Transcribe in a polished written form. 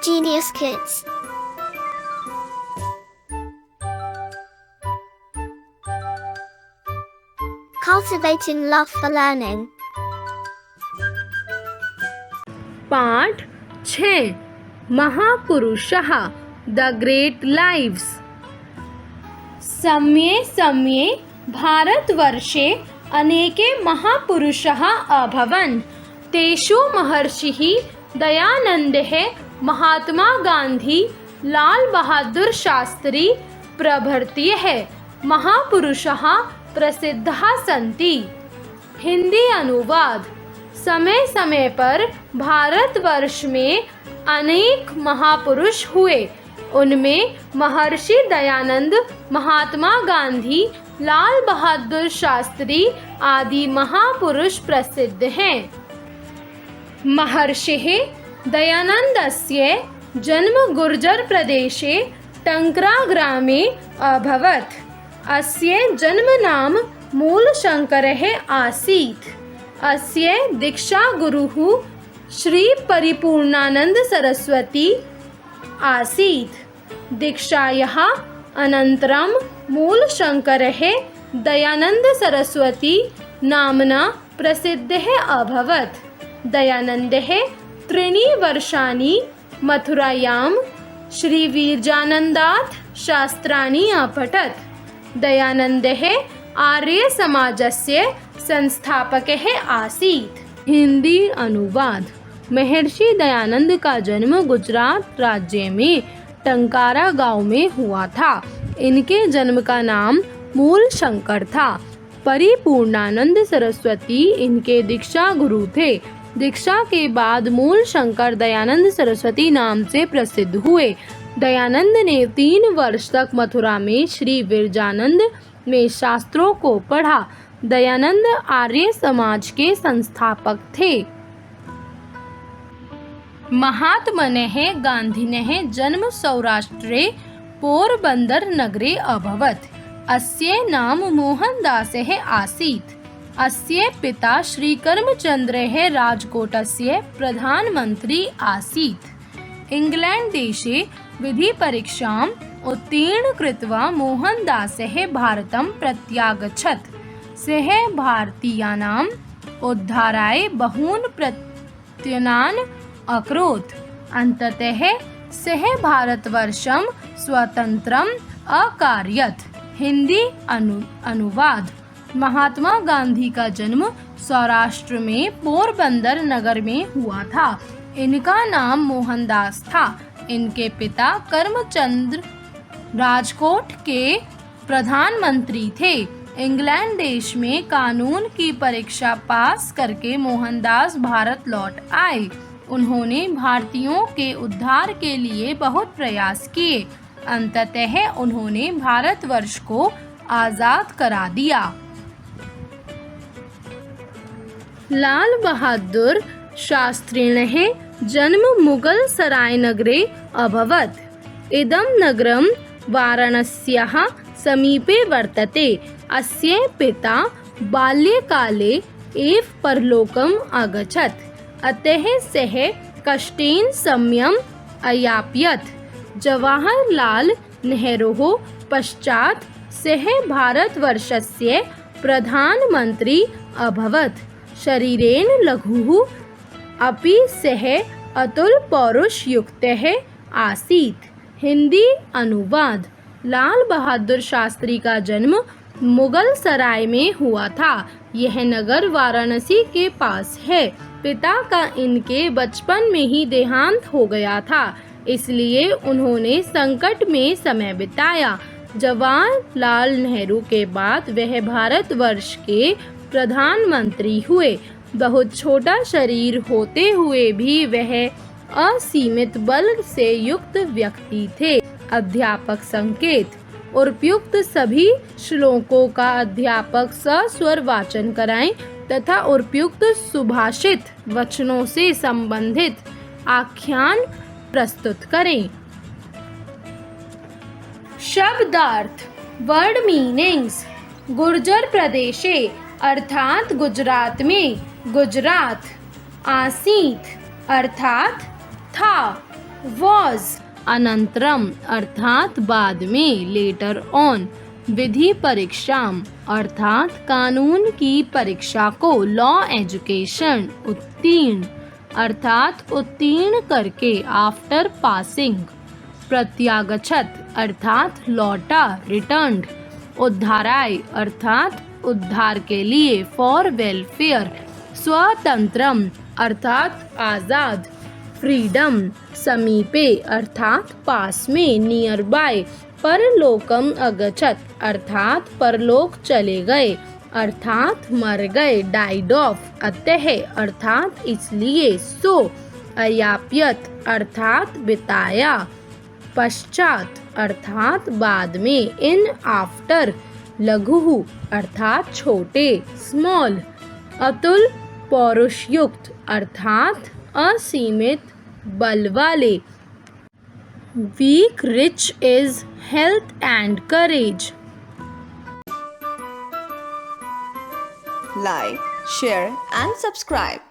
Genius Kids. Cultivating love for learning. पाठ 6 महापुरुषः the great lives. समये समये भारतवर्षे अनेके महापुरुषः अभवन्। तेषु महर्षिः दयानन्दः, महात्मा गान्धी, लाल बहादुर शास्त्री प्रभृतयः महापुरुषः प्रसिद्धाः सन्ति। हिंदी अनुवाद। समय समय पर भारतवर्ष में अनेक महापुरुष हुए। उनमें महर्षि दयानंद, महात्मा गांधी, लाल बहादुर शास्त्री आदि महापुरुष प्रसिद्ध हैं। महर्षिः दयानन्दस्य जन्म गुर्जर प्रदेशे टंकरा ग्रामे अभवत्। अस्य जन्मनाम मूलशङ्करः आसीत्। अस्य दीक्षा गुरुः श्री परिपूर्णानंद सरस्वती आसीत्। दीक्षायाः अनन्तरं मूलशङ्करः दयानन्द सरस्वती नाम्ना प्रसिद्धः अभवत्। दयानन्दः 3 वर्षाणि मथुरायां श्रीवीर्जानन्दात् शास्त्राणि अपठत्। दयानन्दः आर्य समाजस्य संस्थापकः आसीत्। हिंदी अनुवाद। महर्षि दयानंद का जन्म गुजरात राज्य में टंकारा गांव में हुआ था। इनके जन्म का नाम मूल शंकर था। परिपूर्णानंद सरस्वती इनके दीक्षा गुरु थे। दीक्षा के बाद मूल शंकर दयानंद सरस्वती नाम से प्रसिद्ध हुए। दयानंद ने 3 वर्ष तक मथुरा में श्री विरजानंद में शास्त्रों को पढ़ा। दयानंद आर्य समाज के संस्थापक थे। महात्मनः गान्धिनः जन्म सौराष्ट्रे पोरबन्दर नगरे अभवत्। अस्य नाम मोहनदासः आसीत्। अस्य पिता श्रीकर्मचन्द्रः राजकोटस्य प्रधानमन्त्री आसीत्। इंग्लैंड देशे विधिपरीक्षाम् उत्तीर्ण कृत्वा मोहनदासः भारतं प्रत्यागच्छत्। सः भारतीयानाम् उद्धाराय बहून् प्रयत्नान् अकरोत्। अन्ततः सः भारतवर्षं स्वतन्त्रम् अकारयत्। हिंदी अनुवाद। महात्मा गांधी का जन्म सौराष्ट्र में पोरबंदर नगर में हुआ था। इनका नाम मोहनदास था। इनके पिता करमचंद राजकोट के प्रधानमंत्री थे। इंग्लैंड देश में कानून की परीक्षा पास करके मोहनदास भारत लौट आए। उन्होंने भारतीयों के उद्धार के लिए बहुत प्रयास किए। अंततः उन्होंने भारतवर्ष को आज़ाद करा दिया। लाल बहादुर शास्त्रिणः जन्म मुगल सराय नगरे अभवत्। इदं नगरं वाराणस्याः समीपे वर्तते। अस्य पिता बाल्यकाले एव परलोकम् अगच्छत्। अतः सः कष्टेन समयम् अयापयत्। जवाहरलाल नेहरूः पश्चात् सः भारतवर्षस्य प्रधानमन्त्री अभवत्। शरीरेण लघुः अपि सः अतुलपौरुषयुक्तः आसीत्। हिंदी अनुवाद। लाल बहादुर शास्त्री का जन्म मुगल सराय में हुआ था। यह नगर वाराणसी के पास है। पिता का इनके बचपन में ही देहांत हो गया था, इसलिए उन्होंने संकट में समय बिताया। जवाहरलाल नेहरू के बाद वह भारतवर्ष के प्रधानमंत्री हुए। बहुत छोटा शरीर होते हुए भी वह असीमित बल से युक्त व्यक्ति थे। अध्यापक संकेत। उपयुक्त सभी श्लोकों का अध्यापक सस्वर वाचन कराएं तथा उपयुक्त सुभाषित वचनों से संबंधित आख्यान प्रस्तुत करें। शब्दार्थ। Word meanings. गुर्जर प्रदेशे अर्थात गुजरात में। गुजरात। आसीत अर्थात था। was अनंतरम अर्थात बाद में, लेटर ऑन। विधि परीक्षाम अर्थात कानून की परीक्षा को, लॉ एजुकेशन उत्तीर्ण अर्थात उत्तीर्ण करके, आफ्टर पासिंग। प्रत्यागछत अर्थात लौटा, रिटर्न्ड। उद्धाराय अर्थात उद्धार के लिए, फॉर वेलफेयर। स्वतंत्रम अर्थात आज़ाद, फ्रीडम। समीपे अर्थात पास में, नियर बाय। परलोकम अगछत अर्थात परलोक चले गए अर्थात मर गए, डाइड ऑफ। अतः अर्थात इसलिए, सो। अयाप्यत अर्थात बिताया। पश्चात अर्थात बाद में, इन आफ्टर। लघु अर्थात छोटे, स्मॉल। अतुल पौरुषयुक्त अर्थात असीमित बल वाले। Weak rich is health and courage. Like, share and subscribe.